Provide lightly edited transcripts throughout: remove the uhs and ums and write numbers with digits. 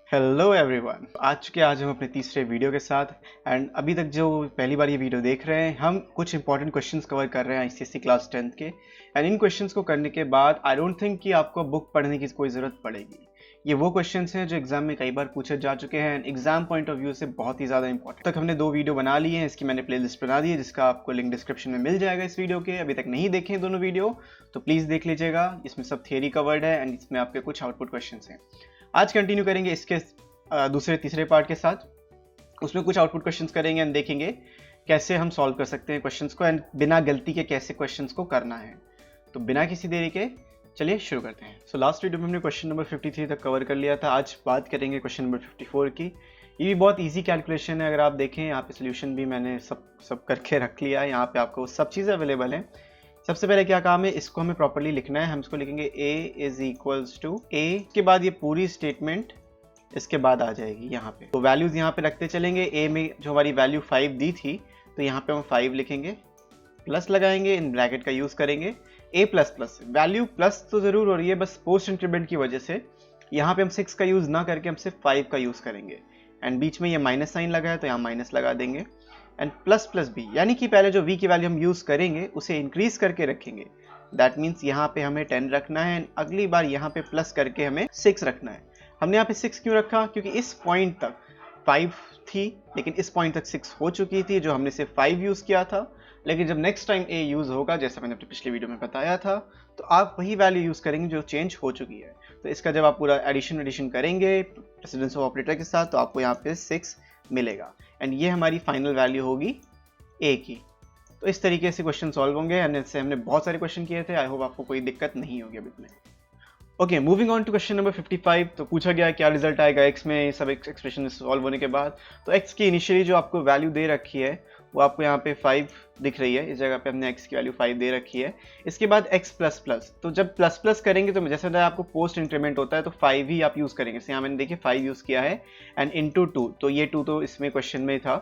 Hello everyone, आज हम अपने तीसरे वीडियो के साथ। एंड अभी तक जो पहली बार ये वीडियो देख रहे हैं, हम कुछ इंपॉर्टेंट क्वेश्चंस कवर कर रहे हैं आईसीएसई क्लास 10th के। एंड इन क्वेश्चंस को करने के बाद आई डोंट थिंक कि आपको बुक पढ़ने की कोई ज़रूरत पड़ेगी। ये वो क्वेश्चंस हैं जो एग्जाम में कई बार पूछे जा चुके हैं and exam point of view से बहुत ही ज़्यादा इंपॉर्टेंट। तक हमने 2 वीडियो बना लिए हैं, इसकी मैंने प्लेलिस्ट बना दी है जिसका आपको लिंक डिस्क्रिप्शन में मिल जाएगा। इस वीडियो के अभी तक नहीं देखे हैं दोनों वीडियो तो प्लीज़ देख लीजिएगा। इसमें सब थियरी कवर्ड है एंड इसमें आपके कुछ आउटपुट क्वेश्चन हैं। आज कंटिन्यू करेंगे इसके दूसरे तीसरे पार्ट के साथ। उसमें कुछ आउटपुट क्वेश्चंस करेंगे एंड देखेंगे कैसे हम सॉल्व कर सकते हैं क्वेश्चंस को एंड बिना गलती के कैसे क्वेश्चंस को करना है। तो बिना किसी देरी के चलिए शुरू करते हैं। सो लास्ट वीडियो में हमने क्वेश्चन नंबर 53 तक कवर कर लिया था। आज बात करेंगे क्वेश्चन नंबर 54 की। ये भी बहुत ईजी कैलकुलेशन है। अगर आप देखें यहाँ पे सोल्यूशन भी मैंने सब करके रख लिया है। यहाँ पे आपको सब चीज़ें अवेलेबल हैं। सबसे पहले क्या काम है, इसको हमें प्रॉपरली लिखना है। हम इसको लिखेंगे a is equals to a के बाद ये पूरी स्टेटमेंट इसके बाद आ जाएगी यहाँ पे। तो वैल्यूज यहाँ पे रखते चलेंगे। a में जो हमारी वैल्यू 5 दी थी तो यहाँ पे हम 5 लिखेंगे, प्लस लगाएंगे, इन ब्रैकेट का यूज करेंगे। a plus plus value plus तो जरूर हो रही है, बस पोस्ट इंक्रीमेंट की वजह से यहाँ पे हम 6 का यूज ना करके हम सिर्फ 5 का यूज करेंगे। एंड बीच में ये माइनस साइन लगा है तो यहाँ माइनस लगा देंगे। एंड प्लस प्लस b, यानी कि पहले जो v की वैल्यू हम यूज करेंगे उसे इंक्रीज करके रखेंगे। दैट मीन्स यहाँ पे हमें 10 रखना है एंड अगली बार यहाँ पे प्लस करके हमें 6 रखना है। हमने यहाँ पे 6 क्यों रखा, क्योंकि इस पॉइंट तक 5 थी लेकिन इस पॉइंट तक 6 हो चुकी थी जो हमने सिर्फ 5 यूज किया था। लेकिन जब नेक्स्ट टाइम a यूज होगा, जैसा मैंने अपनी पिछली वीडियो में बताया था, तो आप वही वैल्यू यूज करेंगे जो चेंज हो चुकी है। तो इसका जब आप पूरा एडिशन करेंगे प्रेसिडेंस ऑफ ऑपरेटर के साथ तो आपको यहाँ पे 6 मिलेगा एंड ये हमारी फाइनल वैल्यू होगी a की। तो इस तरीके से क्वेश्चन सॉल्व होंगे एंड इससे हमने बहुत सारे क्वेश्चन किए थे। आई होप आपको कोई दिक्कत नहीं होगी अभी में। Okay, moving on to question number 55। तो पूछा गया क्या रिजल्ट आएगा x में सब एक्सप्रेशन सॉल्व होने के बाद। तो x की इनिशियली जो आपको वैल्यू दे रखी है वो आपको यहाँ पे 5 दिख रही है। इस जगह पे हमने x की वैल्यू 5 दे रखी है। इसके बाद x प्लस प्लस, तो जब प्लस प्लस करेंगे तो जैसे बताया आपको पोस्ट इंक्रीमेंट होता है तो 5 ही आप यूज करेंगे। यहाँ मैंने देखिए 5 यूज किया है एंड इंटू 2, तो ये 2 तो इसमें क्वेश्चन में था।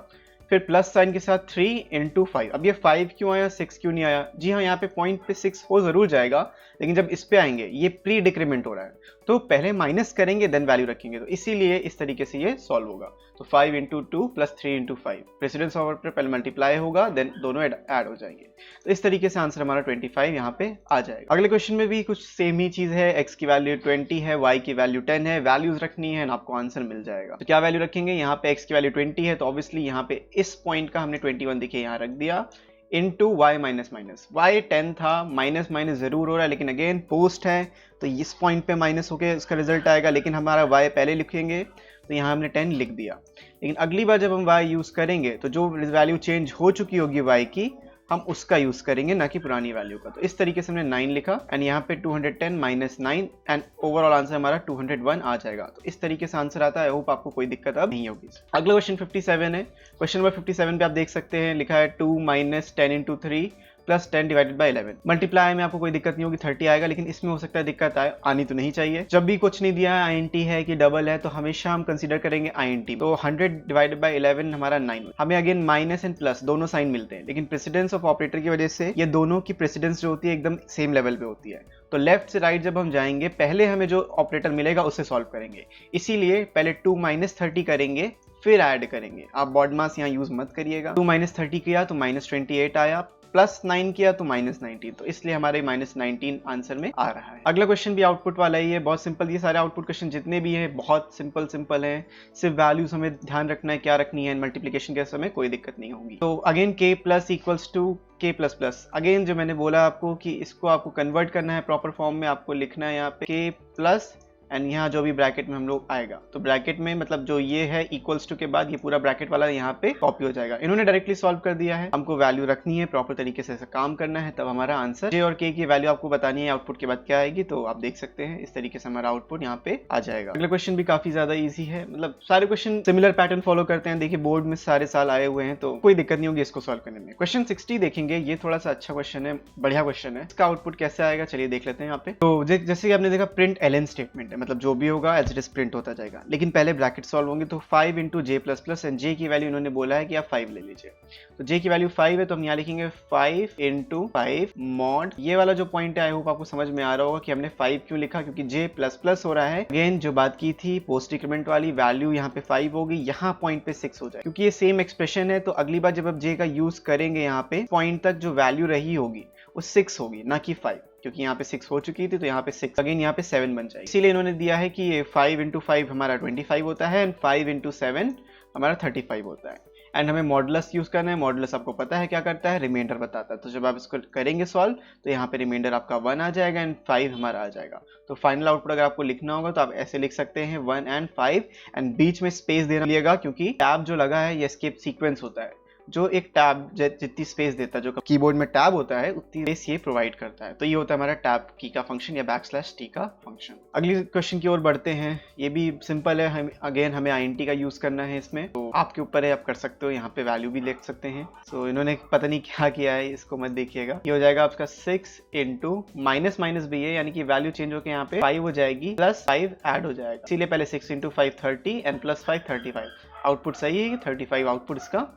फिर प्लस साइन के साथ 3 इंटू 5। अब ये 5 क्यों आया, 6 क्यों नहीं आया? जी हाँ, यहाँ पे पॉइंट पे 6 हो जरूर जाएगा लेकिन जब इस पे आएंगे ये प्री डिक्रीमेंट हो रहा है तो पहले माइनस करेंगे देन वैल्यू रखेंगे, तो इसीलिए इस तरीके से ये सॉल्व होगा। तो 5 into 2 plus 3 into 5 precedence of operator पहले मल्टीप्लाई होगा देन दोनों ऐड हो जाएंगे। तो इस तरीके से आंसर हमारा 25 यहाँ पे आ जाएगा। अगले क्वेश्चन में भी कुछ सेम ही चीज है। x की वैल्यू 20 है, y की वैल्यू 10 है, वैल्यूज रखनी है आपको आंसर मिल जाएगा। तो क्या वैल्यू रखेंगे, यहाँ पे x की वैल्यू 20 है तो ऑब्वियसली यहाँ पे इस पॉइंट का हमने 21 देखिए यहाँ रख दिया into y minus minus. y 10 था, माइनस माइनस जरूर हो रहा है लेकिन अगेन पोस्ट है तो इस पॉइंट पे माइनस होके उसका रिजल्ट आएगा, लेकिन हमारा y पहले लिखेंगे तो यहाँ हमने 10 लिख दिया। लेकिन अगली बार जब हम y यूज करेंगे तो जो वैल्यू चेंज हो चुकी होगी y की हम उसका यूज करेंगे ना कि पुरानी वैल्यू का। तो इस तरीके से हमने 9 लिखा एंड यहाँ पे 210 माइनस 9 एंड ओवरऑल आंसर हमारा 201 आ जाएगा। तो इस तरीके से आंसर आता है। आई होप आपको कोई दिक्कत अब नहीं होगी। अगला क्वेश्चन 57 है। क्वेश्चन नंबर 57 पे आप देख सकते हैं लिखा है 2 minus 10 into 3 plus 10 divided by 11। Multiply में आपको कोई दिक्कत नहीं होगी, 30 आएगा, लेकिन इसमें हो सकता है दिक्कत आनी तो नहीं चाहिए। जब भी कुछ नहीं दिया है, INT है कि डबल है, तो हमेशा हम कंसीडर करेंगे INT। तो 100 डिवाइडेड बाई 11 हमारा 9। हमें अगेन माइनस एंड प्लस दोनों साइन मिलते हैं, लेकिन प्रेसिडेंस ऑफ ऑपरेटर की वजह से ये दोनों की प्रेसिडेंस जो होती है एकदम सेम लेवल पे होती है। तो लेफ्ट से राइट जब हम जाएंगे पहले हमें जो ऑपरेटर मिलेगा उससे सॉल्व करेंगे। इसीलिए पहले 2 माइनस 30 करेंगे फिर ऐड करेंगे। आप बॉड मास यहाँ यूज मत करिएगा। 2 माइनस 30 किया तो माइनस 28 आया, प्लस 9 किया तो माइनस 19, तो इसलिए हमारे माइनस 19 आंसर में आ रहा है। अगला क्वेश्चन भी आउटपुट वाला ही है, बहुत सिंपल। ये सारे आउटपुट क्वेश्चन जितने भी हैं बहुत सिंपल हैं। सिर्फ वैल्यूज हमें ध्यान रखना है क्या रखनी है, मल्टीप्लिकेशन के समय कोई दिक्कत नहीं होगी। तो again k plus equals to k plus plus. Again जो मैंने बोला आपको कि इसको आपको कन्वर्ट करना है प्रॉपर फॉर्म में, आपको लिखना है यहाँ पे k प्लस एंड यहाँ जो भी ब्रैकेट में हम लोग आएगा, तो ब्रैकेट में मतलब जो ये है इक्वल्स टू के बाद ये पूरा ब्रैकेट वाला यहाँ पे कॉपी हो जाएगा। इन्होंने डायरेक्टली सॉल्व कर दिया है। हमको वैल्यू रखनी है, प्रॉपर तरीके से ऐसा काम करना है, तब हमारा आंसर j और k की वैल्यू आपको बतानी है आउटपुट के बाद क्या आएगी। तो आप देख सकते हैं इस तरीके से हमारा आउटपुट यहाँ पे आ जाएगा। अगला क्वेश्चन भी काफी ज्यादा ईजी है, मतलब सारे क्वेश्चन सिमिलर पैटर्न फॉलो करते हैं। देखिए बोर्ड में सारे साल आए हुए हैं तो कोई दिक्कत नहीं होगी इसको सॉल्व करने में। क्वेश्चन 60 देखेंगे, ये थोड़ा सा अच्छा क्वेश्चन है, बढ़िया क्वेश्चन है। इसका आउटपुट कैसे आएगा चलिए देख लेते हैं यहाँ पे। तो जैसे कि आपने देखा प्रिंट ln स्टेटमेंट है, मतलब जो भी होगा एज इट इज प्रिंट होता जाएगा, लेकिन पहले ब्रैकेट सॉल्व होंगे। तो 5 into j plus plus, and j की वैल्यू इन्होंने बोला है कि आप 5 ले लीजिए, तो जे की वैल्यू 5 है, तो हम यहाँ लिखेंगे 5 इंटू 5 मॉड। ये वाला जो पॉइंट है आई होप आपको समझ में आ रहा होगा कि हमने 5 क्यों लिखा, क्योंकि जे प्लस प्लस हो रहा है। अगेन जो बात की थी पोस्ट डिक्रीमेंट वाली, वैल्यू यहाँ पे 5 होगी, यहाँ पॉइंट पे 6 हो जाए, क्योंकि ये सेम एक्सप्रेशन है। तो अगली बार जब आप जे का यूज करेंगे यहाँ पे पॉइंट तक जो वैल्यू रही होगी वो 6 होगी, ना कि 5, क्योंकि यहाँ पे 6 हो चुकी थी, तो यहाँ पे 6 अगेन यहाँ पे 7 बन जाएगी। इसीलिए इन्होंने दिया है कि ये 5 इंटू 5 हमारा 25 होता है, एंड 5 इंटू 7 हमारा 35 होता है। एंड हमें मॉडुलस यूज करना है। मॉडुलस आपको पता है क्या करता है, रिमाइंडर बताता है। तो जब आप इसको करेंगे सॉल्व, तो यहाँ पे रिमाइंडर आपका 1 आ जाएगा एंड 5 हमारा आ जाएगा। तो फाइनल आउटपुट अगर आपको लिखना होगा तो आप ऐसे लिख सकते हैं 1 एंड 5, एंड बीच में स्पेस देना लिएगा, क्योंकि टैब जो लगा है ये एस्केप सीक्वेंस होता है। जो एक टैब जितनी स्पेस देता है, जो कीबोर्ड में टैब होता है उतनी स्पेस ये प्रोवाइड करता है। तो ये होता है हमारा टैब की का फंक्शन या टी का फंक्शन। अगली क्वेश्चन की ओर बढ़ते हैं। ये भी सिंपल है, हमें INT का यूज करना है इसमें, तो आपके ऊपर है, आप कर सकते हो। यहाँ पे वैल्यू भी लिख सकते हैं। तो इन्होंने पता नहीं क्या किया है, इसको मत देखिएगा। ये हो जाएगा आपका 6 इंटू माइनस माइनस भी है, यानी कि वैल्यू चेंज होकर यहाँ पे 5 हो जाएगी, प्लस 5 ऐड हो जाएगा। इसीलिए पहले 6 इंटू 5 30 एंड प्लस 5 35। आउटपुट सही है, 35 आउटपुट इसका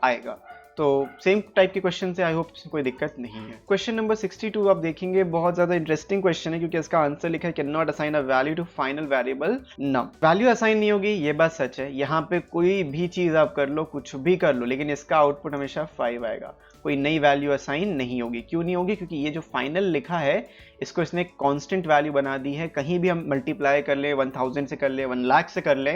आएगा। तो सेम टाइप के क्वेश्चन से आई होप कोई दिक्कत नहीं है। क्वेश्चन नंबर 62 आप देखेंगे, बहुत ज्यादा इंटरेस्टिंग क्वेश्चन है, क्योंकि इसका आंसर लिखा है can not assign a value to final variable num. Value assign नहीं होगी, ये बात सच है। यहाँ पे कोई भी चीज आप कर लो, कुछ भी कर लो, लेकिन इसका आउटपुट हमेशा 5 आएगा। कोई नई वैल्यू असाइन नहीं होगी। क्यों नहीं होगी? क्योंकि ये जो फाइनल लिखा है इसको इसने कांस्टेंट वैल्यू बना दी है। कहीं भी हम मल्टीप्लाई कर ले, 1000 से कर ले, 1 लाख से कर ले,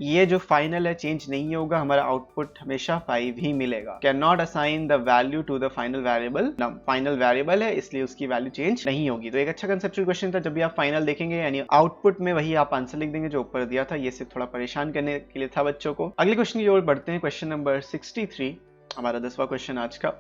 ये जो फाइनल है चेंज नहीं होगा। हमारा आउटपुट हमेशा 5 ही मिलेगा। Can not assign the value to the final variable num. Final variable है इसलिए उसकी वैल्यू चेंज नहीं होगी। तो एक अच्छा कंसेप्चुअल क्वेश्चन था। जब भी आप फाइनल देखेंगे यानी आउटपुट में वही आप आंसर लिख देंगे जो ऊपर दिया था। ये सिर्फ थोड़ा परेशान करने के लिए था बच्चों को। अगले क्वेश्चन की ओर बढ़ते हैं। क्वेश्चन नंबर 63, हमारा 10वां क्वेश्चन आज का।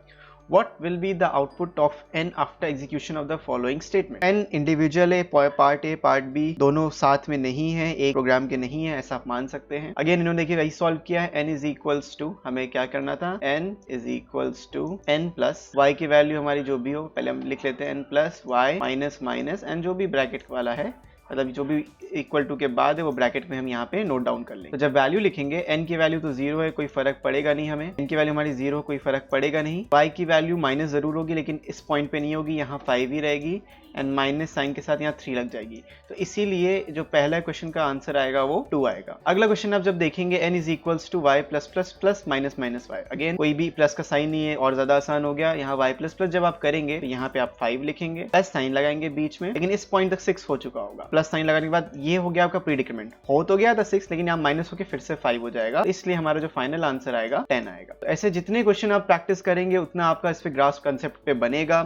What will be the output of n after execution of the following statement? n individual है, पार्ट ए पार्ट बी दोनों साथ में नहीं है, एक प्रोग्राम के नहीं है, ऐसा आप मान सकते हैं। अगेन इन्होंने देखिए वही सॉल्व किया है। n इज इक्वल्स टू, हमें क्या करना था, n is equals to n plus y की वैल्यू हमारी जो भी हो, पहले हम लिख लेते हैं n plus y minus minus and जो भी ब्रैकेट वाला है, मतलब जो भी इक्वल टू के बाद है वो ब्रैकेट में हम यहाँ पे नोट डाउन कर लेंगे। तो जब वैल्यू लिखेंगे n की वैल्यू तो 0 है, कोई फर्क पड़ेगा नहीं हमें। n की वैल्यू हमारी 0, कोई फर्क पड़ेगा नहीं। y की वैल्यू माइनस जरूर होगी लेकिन इस पॉइंट पे नहीं होगी, यहाँ 5 ही रहेगी एंड माइनस साइन के साथ यहाँ 3 लग जाएगी। तो इसीलिए जो पहला क्वेश्चन का आंसर आएगा वो 2 आएगा। अगला क्वेश्चन आप जब देखेंगे n is equals to y plus plus plus minus minus y। Again कोई भी प्लस का साइन नहीं है और ज्यादा आसान हो गया। यहाँ y प्लस प्लस जब आप करेंगे तो यहाँ पे आप 5 लिखेंगे, प्लस साइन लगाएंगे बीच में, लेकिन इस पॉइंट तक 6 हो चुका होगा। प्लस साइन लगाने के बाद ये हो गया आपका प्री डिक्रीमेंट, हो तो गया था 6 लेकिन यहाँ माइनस होकर फिर से 5 हो जाएगा। इसलिए हमारा जो फाइनल आंसर आएगा 10 आएगा। तो ऐसे जितने क्वेश्चन आप प्रैक्टिस करेंगे उतना आपका इस पे ग्रास्प कंसेप्ट पे बनेगा।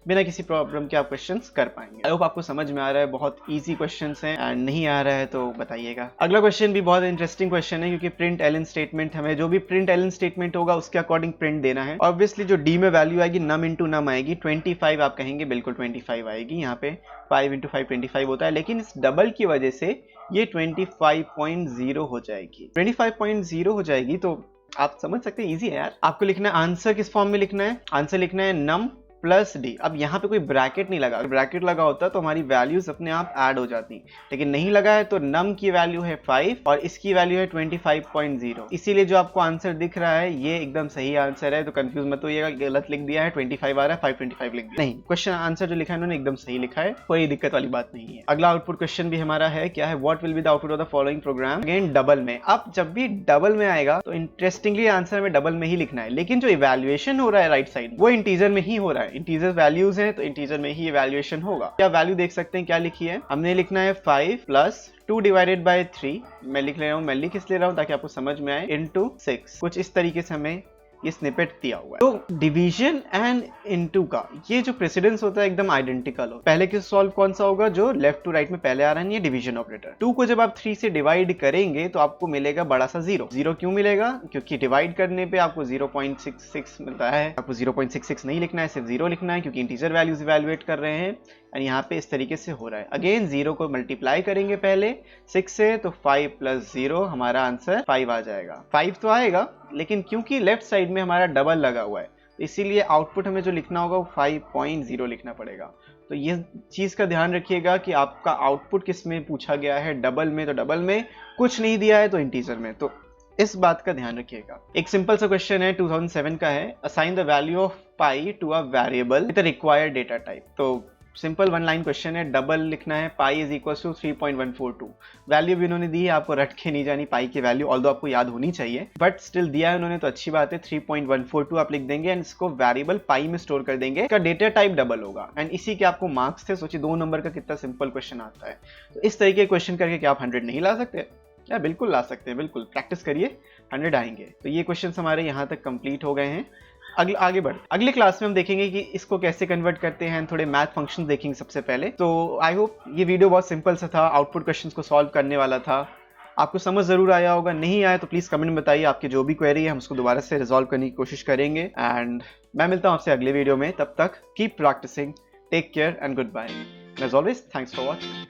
बिना किसी प्रॉब्लम के आप क्वेश्चंस कर पाएंगे। आई होप आपको समझ में आ रहा है। बहुत इजी क्वेश्चंस हैं एंड नहीं आ रहा है तो बताइएगा। अगला क्वेश्चन भी बहुत इंटरेस्टिंग क्वेश्चन है, क्योंकि प्रिंट एलन स्टेटमेंट, हमें जो भी प्रिंट एलन स्टेटमेंट होगा उसके अकॉर्डिंग प्रिंट देना है। ऑब्वियसली जो डी में वैल्यू आएगी नम इंटू नम आएगी। 25 आप कहेंगे, बिल्कुल 25 आएगी। यहाँ पे 5 इंटू 5 25 होता है, लेकिन इस डबल की वजह से ये 25.0 हो जाएगी। 25.0 हो जाएगी तो आप समझ सकते हैं इजी है यार। आपको लिखना है आंसर किस फॉर्म में लिखना है, आंसर लिखना है नम प्लस डी। अब यहाँ पे कोई ब्रैकेट नहीं लगा, ब्रैकेट लगा होता तो हमारी वैल्यूज अपने आप ऐड हो जाती, लेकिन नहीं लगा है। तो नम की वैल्यू है 5 और इसकी वैल्यू है 25.0। इसीलिए जो आपको आंसर दिख रहा है ये एकदम सही आंसर है। तो कंफ्यूज मत होइएगा, गलत लिख दिया है, 25 आ रहा है 525 लिख दिया। नहीं, क्वेश्चन आंसर जो लिखा है उन्होंने एकदम सही लिखा है, कोई दिक्कत वाली बात नहीं है। अगला आउटपुट क्वेश्चन भी हमारा है, क्या है, what will be the output of the following programme. Again double में। अब जब भी डबल में आएगा तो इंटरेस्टिंगली आंसर में डबल में ही लिखना है, लेकिन जो इवैल्यूएशन हो रहा है राइट साइड वो इंटीजर में ही हो रहा है। इंटीजर वैल्यूज हैं तो इंटीजर में ही इवैल्यूएशन होगा। क्या वैल्यू देख सकते हैं क्या लिखी है, हमने लिखना है 5 प्लस 2 डिवाइडेड बाय 3। मैं लिख ले रहा हूँ, मैं लिख किस ले रहा हूँ ताकि आपको समझ में आए, इनटू 6। कुछ इस तरीके से हमें ये स्निपेट दिया हुआ है। तो डिवीजन एंड इनटू का ये जो प्रेसिडेंस होता है एकदम आइडेंटिकल हो। पहले के सॉल्व कौन सा होगा, जो लेफ्ट टू राइट में पहले आ रहा है, ये डिवीजन ऑपरेटर। 2 को जब आप 3 से डिवाइड करेंगे तो आपको मिलेगा बड़ा सा 0। 0 क्यों मिलेगा, क्योंकि डिवाइड करने पे आपको 0.66 मिलता है। आपको 0.66 नहीं लिखना है, सिर्फ 0 लिखना है, क्योंकि इंटीजर वैल्यूज इवैल्यूएट कर रहे हैं। और यहाँ पे इस तरीके से हो रहा है। अगेन 0 को मल्टीप्लाई करेंगे पहले 6 से, तो 5 प्लस 0 हमारा आंसर 5 आ जाएगा। 5 तो आएगा, लेकिन क्योंकि लेफ्ट साइड में हमारा डबल लगा हुआ है इसीलिए आउटपुट हमें जो लिखना होगा वो 5.0 लिखना पड़ेगा। तो ये चीज़ का ध्यान रखिएगा कि आपका आउटपुट किस में पूछा गया है, डबल में तो डबल में, कुछ नहीं दिया है तो इंटीजर में, तो इस बात का ध्यान रखिएगा। एक सिंपल सा क्वेश्चन है 2007 का है, assign the value of pi to a variable with required data type. तो सिंपल 1 लाइन क्वेश्चन है, डबल लिखना है, pi is equal to 3.142। Value भी उन्होंने दी है, आपको रट के नहीं जानी पाई की वैल्यू, ऑल्दो आपको याद होनी चाहिए, बट स्टिल दिया है उन्होंने तो अच्छी बात है। 3.142 आप लिख देंगे एंड इसको वेरिएबल पाई में स्टोर कर देंगे, इसका डेटा टाइप डबल होगा एंड इसी के आपको मार्क्स थे। सोचिए 2 नंबर का कितना सिंपल क्वेश्चन आता है। तो इस तरीके के क्वेश्चन करके क्या आप 100 नहीं ला सकते? या बिल्कुल ला सकते हैं, बिल्कुल प्रैक्टिस करिए, 100 आएंगे। तो ये क्वेश्चन हमारे यहाँ तक कंप्लीट हो गए हैं। आगे बढ़, अगले क्लास में हम देखेंगे कि इसको कैसे कन्वर्ट करते हैं, थोड़े मैथ फंक्शंस देखेंगे सबसे पहले। तो आई होप ये वीडियो बहुत सिंपल सा था, आउटपुट क्वेश्चंस को सॉल्व करने वाला था, आपको समझ जरूर आया होगा। नहीं आया तो प्लीज कमेंट में बताइए, आपकी जो भी क्वेरी है हम उसको दोबारा से रिजॉल्व करने की कोशिश करेंगे। एंड मैं मिलता हूँ आपसे अगले वीडियो में, तब तक keep practising, take care and good bye. As always, thanks for watching.